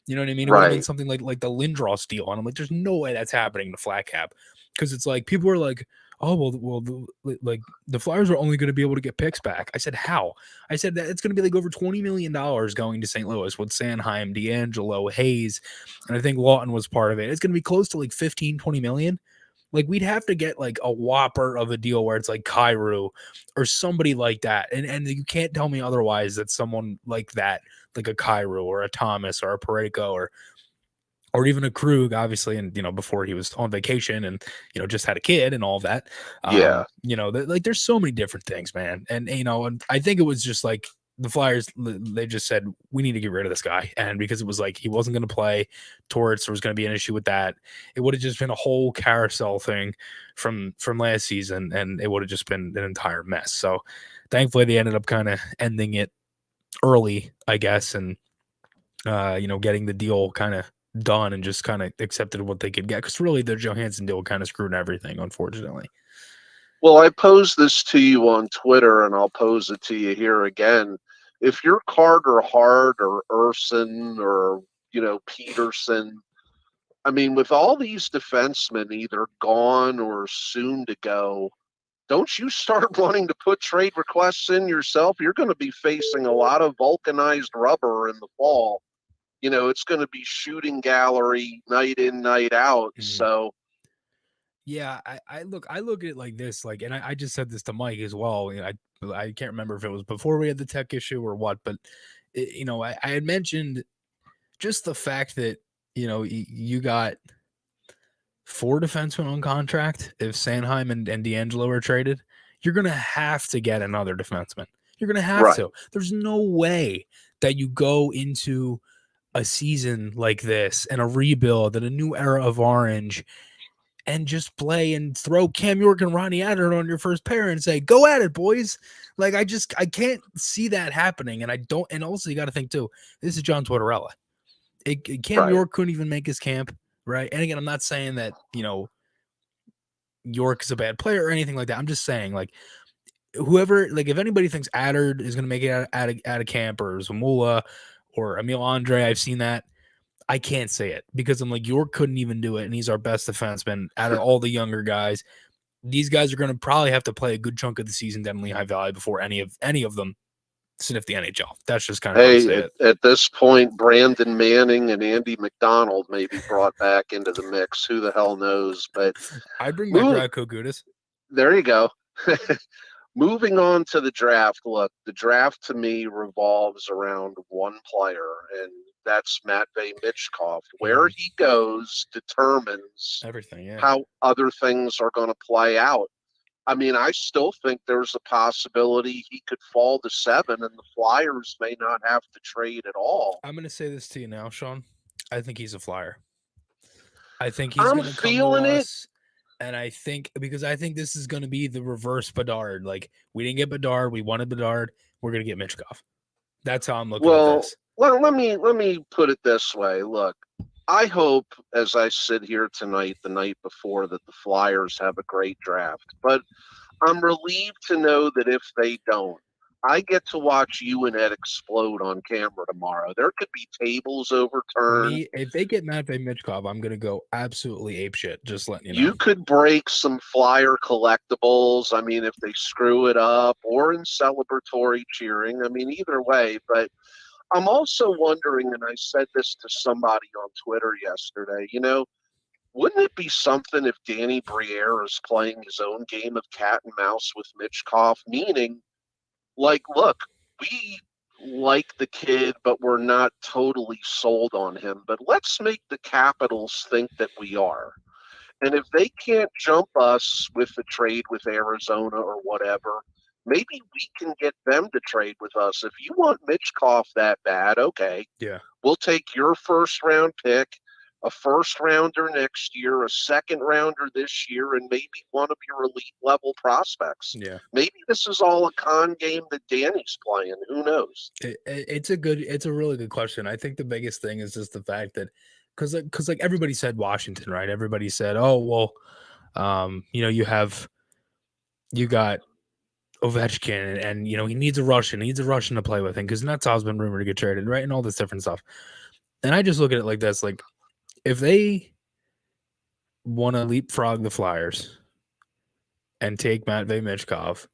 You know what I mean? It would have been something like the Lindros deal. And I'm like, there's no way that's happening to flat cap. Because it's like people are like, oh, like the Flyers are only going to be able to get picks back. I said, how? I said that it's going to be like over $20 million going to St. Louis with Sanheim, D'Angelo, Hayes, and I think Lawton was part of it. It's going to be close to like 15, 20 million. Like we'd have to get like a whopper of a deal where it's like Kyrou or somebody like that. And you can't tell me otherwise that someone like that, like a Kyrou or a Thomas or a Parayko or even a Krug, obviously, and before he was on vacation and just had a kid and all of that. Yeah. Like there's so many different things, man. And and I think it was just like the Flyers, they just said we need to get rid of this guy, and because it was like he wasn't going to play, Torts, there was going to be an issue with that. It would have just been a whole carousel thing from last season, and it would have just been an entire mess. So thankfully, they ended up kind of ending it early, I guess, and getting the deal kind of done and just kind of accepted what they could get, because really the Johansson deal kind of screwed everything, unfortunately. Well, I posed this to you on Twitter, and I'll pose it to you here again. If you're Carter Hart or Urson or Peterson, I mean, with all these defensemen either gone or soon to go, don't you start wanting to put trade requests in yourself? You're going to be facing a lot of vulcanized rubber in the fall. It's going to be shooting gallery night in, night out. Mm-hmm. So, yeah, I look at it like this, like, and I just said this to Mike as well. I can't remember if it was before we had the tech issue or what, but I had mentioned just the fact that you got 4 defensemen on contract, if Sanheim and D'Angelo are traded, you're going to have to get another defenseman. You're going to have to. There's no way that you go into a season like this and a rebuild and a new era of Orange and just play and throw Cam York and Ronnie Adler on your first pair and say, go at it, boys. Like, I can't see that happening. And and also you got to think too, this is John Tortorella. Cam York couldn't even make his camp, right? And again, I'm not saying that, York is a bad player or anything like that. I'm just saying, like, whoever, like, if anybody thinks Adler is going to make it out of camp, or Zamula or Emil Andre, I've seen that. I can't say it because I'm like, York couldn't even do it, and he's our best defenseman out of all the younger guys. These guys are going to probably have to play a good chunk of the season, definitely high value, before any of them sniff the NHL. That's just kind of how I say it. At this point, Brandon Manning and Andy McDonald may be brought back into the mix. Who the hell knows? But I'd bring back Radko Gudas. There you go. Moving on to the draft. Look, the draft to me revolves around one player, and that's Matvei Michkov. Where he goes determines everything, how other things are going to play out. I mean, I still think there's a possibility he could fall to 7, and the Flyers may not have to trade at all. I'm going to say this to you now, Sean. I think he's a Flyer. I think he's going to come to us. And I think this is going to be the reverse Bedard. Like, we didn't get Bedard. We wanted Bedard. We're going to get Michkov. That's how I'm looking at this. Well, let me put it this way. Look, I hope as I sit here tonight, the night before, that the Flyers have a great draft. But I'm relieved to know that if they don't, I get to watch you and Ed explode on camera tomorrow. There could be tables overturned. If they get Matvei Michkov, I'm going to go absolutely apeshit, just letting you know. You could break some Flyer collectibles, I mean, if they screw it up, or in celebratory cheering. I mean, either way. But I'm also wondering, and I said this to somebody on Twitter yesterday, wouldn't it be something if Danny Briere is playing his own game of cat and mouse with Michkov, meaning, like, look, we like the kid, but we're not totally sold on him. But let's make the Capitals think that we are. And if they can't jump us with the trade with Arizona or whatever, maybe we can get them to trade with us. If you want Michkov that bad, okay. Yeah. We'll take your first-round pick, a first-rounder next year, a second-rounder this year, and maybe one of your elite-level prospects. Yeah. Maybe this is all a con game that Danny's playing. Who knows? It's a really good question. I think the biggest thing is just the fact that because like everybody said Washington, right? Everybody said, oh, well, you got Ovechkin and he needs a Russian. He needs a Russian to play with him because Nutsov's been rumored to get traded, right? And all this different stuff. And I just look at it like this, like, if they want to leapfrog the Flyers and take Matvei Michkov,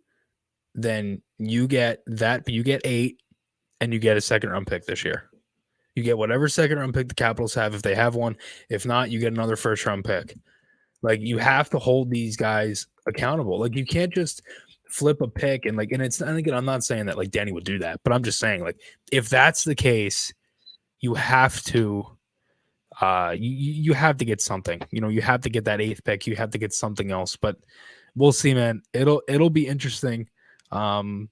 then you get 8 and you get a second-round pick this year. You get whatever second-round pick the Capitals have if they have one. If not, you get another first-round pick. Like, you have to hold these guys accountable. Like, you can't just flip a pick and again, I'm not saying that like Danny would do that, but I'm just saying, like, if that's the case, you have to you have to get something. You have to get that 8th pick. You have to get something else. But we'll see, man. It'll be interesting. Sean,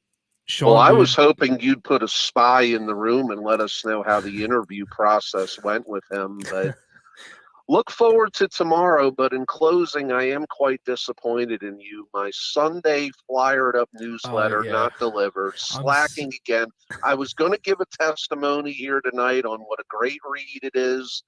well, I was hoping you'd put a spy in the room and let us know how the interview process went with him. But look forward to tomorrow. But in closing, I am quite disappointed in you. My Sunday Flyered Up newsletter not delivered. Slacking again. I was going to give a testimony here tonight on what a great read it is,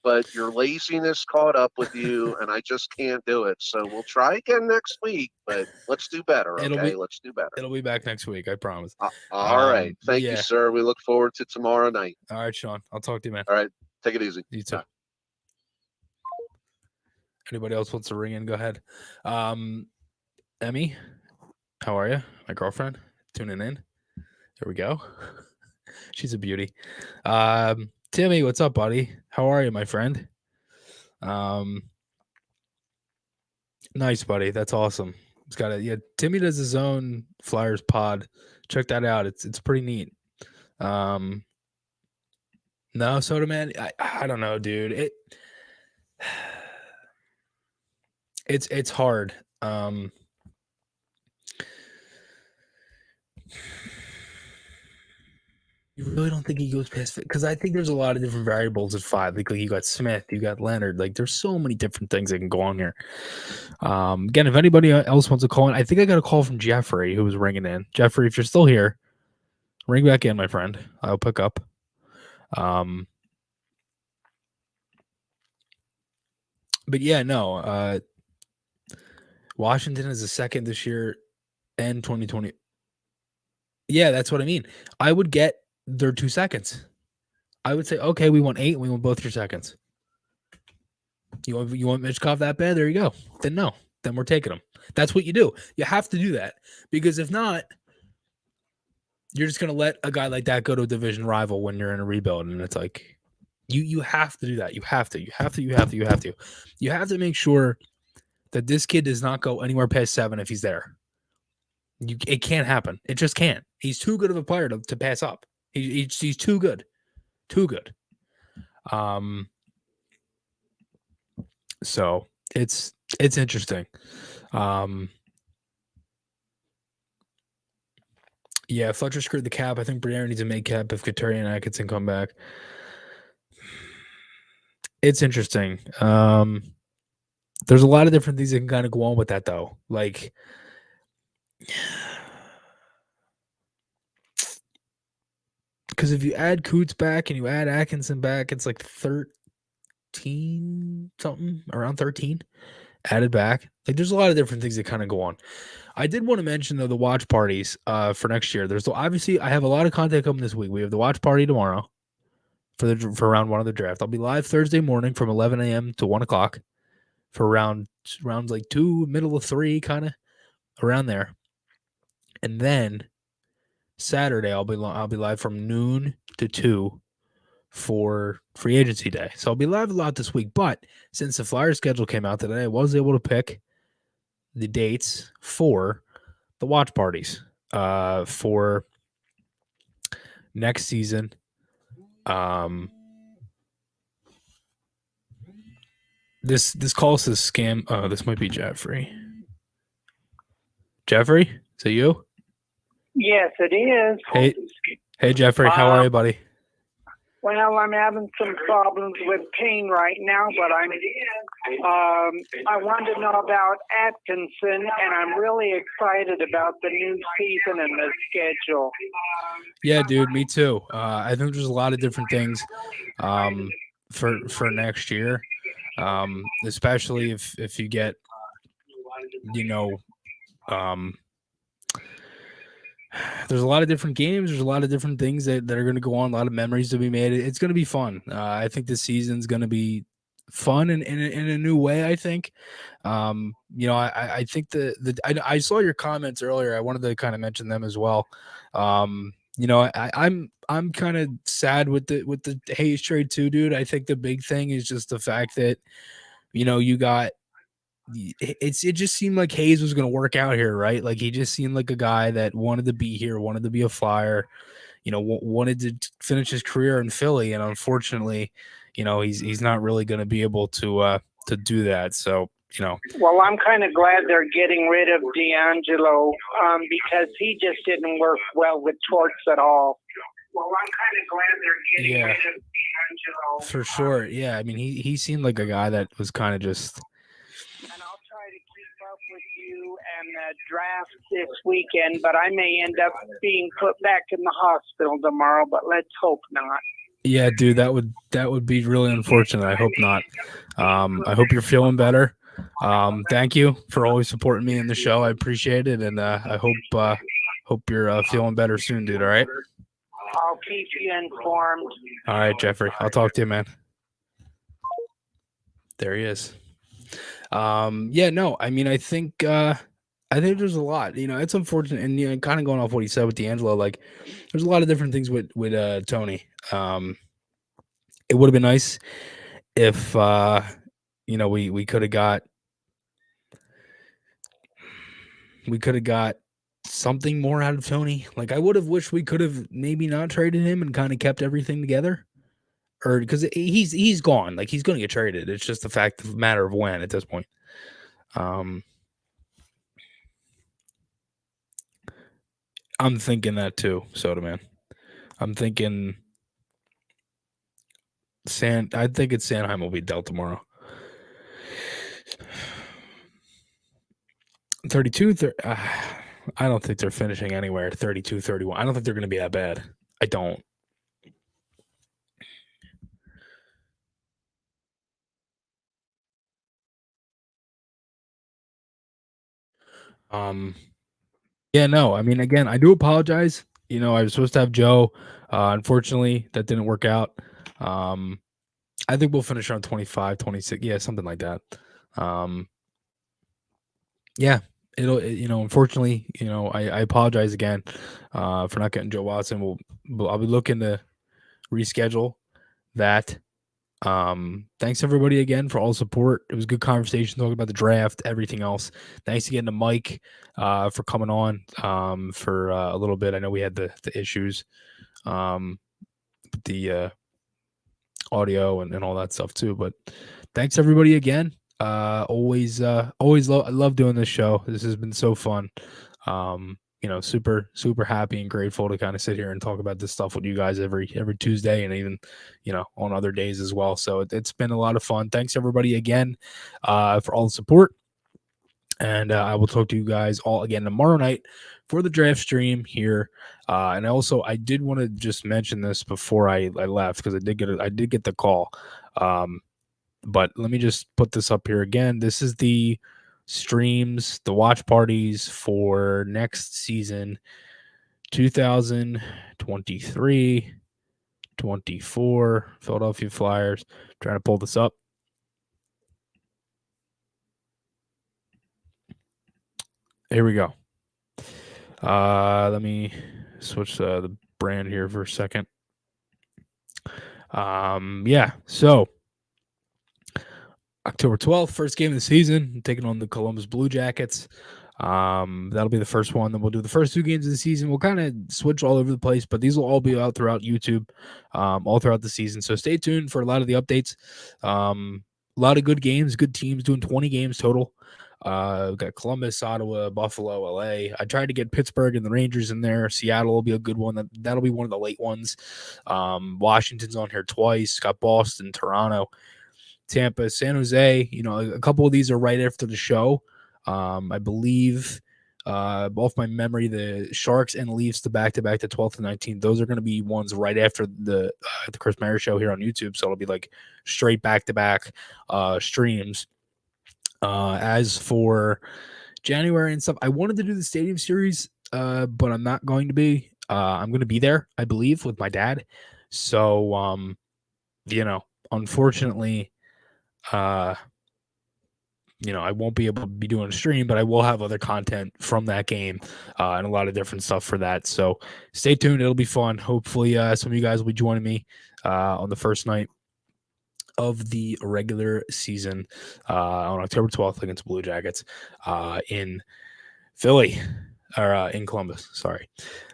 but your laziness caught up with you, and I just can't do it. So we'll try again next week, but let's do better, okay? Let's do better. It'll be back next week, I promise. All right. Thank you, sir. We look forward to tomorrow night. All right, Sean. I'll talk to you, man. All right. Take it easy. You too. Bye. Anybody else wants to ring in? Go ahead. Emmy, how are you? My girlfriend tuning in. There we go. She's a beauty. Timmy, what's up, buddy? How are you, my friend? Nice, buddy. That's awesome. It's got Timmy does his own Flyers pod. Check that out. It's pretty neat. No, Soda Man. I don't know, dude. It's hard. You really don't think he goes past because I think there's a lot of different variables at 5. Like you got Smith, you got Leonard. Like there's so many different things that can go on here. Again, if anybody else wants to call in, I think I got a call from Jeffrey who was ringing in. Jeffrey, if you're still here, ring back in, my friend. I'll pick up. But yeah, no. Washington is the second this year and 2020. Yeah, that's what I mean. I would get their 2 seconds. I would say, okay, we want 8, and we want both your seconds. You want Mitchkov that bad? There you go. Then no. Then we're taking him. That's what you do. You have to do that. Because if not, you're just going to let a guy like that go to a division rival when you're in a rebuild. And it's like, you have to do that. You have to. You have to make sure that this kid does not go anywhere past 7 if he's there. It can't happen. It just can't. He's too good of a player to pass up. He's too good. Too good. So it's interesting. Yeah, Fletcher screwed the cap. I think Briere needs to make cap if Couturier and Atkinson come back. It's interesting. There's a lot of different things that can kind of go on with that, though. Like, because if you add Coots back and you add Atkinson back, it's like 13 something, around 13 added back. Like, there's a lot of different things that kind of go on. I did want to mention, though, the watch parties for next year. There's obviously, I have a lot of content coming this week. We have the watch party tomorrow for round 1 of the draft. I'll be live Thursday morning from 11 a.m. to 1 o'clock for rounds like 2, middle of 3, kind of around there. And then Saturday, I'll be live from noon to 2 for free agency day. So I'll be live a lot this week. But since the Flyer schedule came out today, I was able to pick the dates for the watch parties for next season. This call says scam. Oh, this might be Jeffrey. Jeffrey, is it you? Yes, it is. Hey, Jeffrey, how are you, buddy? Well, I'm having some problems with pain right now, but I wanted to know about Atkinson, and I'm really excited about the new season and the schedule. Yeah, dude, me too. I think there's a lot of different things for next year, especially if you get, there's a lot of different games. There's a lot of different things that are going to go on. A lot of memories to be made. It's going to be fun. I think this season's going to be fun in a new way. I think. I think I saw your comments earlier. I wanted to kind of mention them as well. I'm kind of sad with the Hayes trade too, dude. I think the big thing is just the fact that you got. It just seemed like Hayes was going to work out here, right? Like he just seemed like a guy that wanted to be here, wanted to be a Flyer, wanted to finish his career in Philly, and unfortunately, he's not really going to be able to do that. So, Well, I'm kind of glad they're getting rid of D'Angelo because he just didn't work well with Torts at all. Well, I'm kind of glad they're getting rid of D'Angelo. For sure. Yeah, I mean, he seemed like a guy that was kind of just. And I'll try to keep up with you and the draft this weekend, but I may end up being put back in the hospital tomorrow, but let's hope not. Yeah, dude, that would be really unfortunate. I hope not. I hope you're feeling better. Thank you for always supporting me in the show. I appreciate it, and I hope you're feeling better soon, dude. All right. I'll keep you informed. All right, Jeffrey. I'll talk to you, man. There he is. Yeah, no, I mean, I think there's a lot, it's unfortunate, and kind of going off what he said with D'Angelo, like there's a lot of different things with Tony. It would have been nice if we could have got something more out of Tony. Like I would have wished we could have maybe not traded him and kind of kept everything together. Or because he's gone, like he's going to get traded. It's just the matter of when at this point. I'm thinking that too, Soda Man. I'm thinking I think it's Sanheim will be dealt tomorrow. 32. I don't think they're finishing anywhere. 32-31. I don't think they're going to be that bad. I don't. Yeah, no. I mean, again, I do apologize. You know, I was supposed to have Joe. Unfortunately, that didn't work out. I think we'll finish around 25, 26. Yeah, something like that. Yeah, unfortunately, I apologize again for not getting Joe Watson. I'll be looking to reschedule that. Thanks everybody again for all the support. It was a good conversation talking about the draft, everything else. Thanks again to Mike for coming on for a little bit. I know we had the issues, the audio and all that stuff too. But thanks everybody again. I love doing this show. This has been so fun. Super, super happy and grateful to kind of sit here and talk about this stuff with you guys every Tuesday and even, on other days as well. So it's been a lot of fun. Thanks everybody again for all the support. And I will talk to you guys all again tomorrow night for the draft stream here. And I did want to just mention this before I left because I did get the call. But let me just put this up here again. This is the streams, the watch parties for next season, 2023-24 Philadelphia Flyers. I'm trying to pull this up. Here we go. Let me switch the brand here for a second. So October 12th, first game of the season, taking on the Columbus Blue Jackets. That'll be the first one. Then we'll do the first 2 games of the season. We'll kind of switch all over the place, but these will all be out throughout YouTube, all throughout the season. So stay tuned for a lot of the updates. A lot of good games, good teams doing 20 games total. We've got Columbus, Ottawa, Buffalo, LA. I tried to get Pittsburgh and the Rangers in there. Seattle will be a good one. That'll be one of the late ones. Washington's on here twice. Got Boston, Toronto, Tampa, San Jose. A couple of these are right after the show. I believe, off my memory, the Sharks and Leafs, the back-to-back, the 12th and 19th, those are going to be ones right after the Chris Maher Show here on YouTube. So it'll be like straight back-to-back streams. As for January and stuff, I wanted to do the Stadium Series, but I'm not going to be. I'm going to be there, I believe, with my dad. So, unfortunately, I won't be able to be doing a stream, but I will have other content from that game and a lot of different stuff for that. So stay tuned. It'll be fun. Hopefully some of you guys will be joining me on the first night of the regular season on October 12th against Blue Jackets in Philly or in Columbus. Sorry.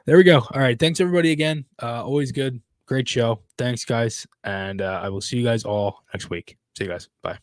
There we go. All right. Thanks everybody again. Always good. Great show. Thanks guys. And I will see you guys all next week. See you guys. Bye.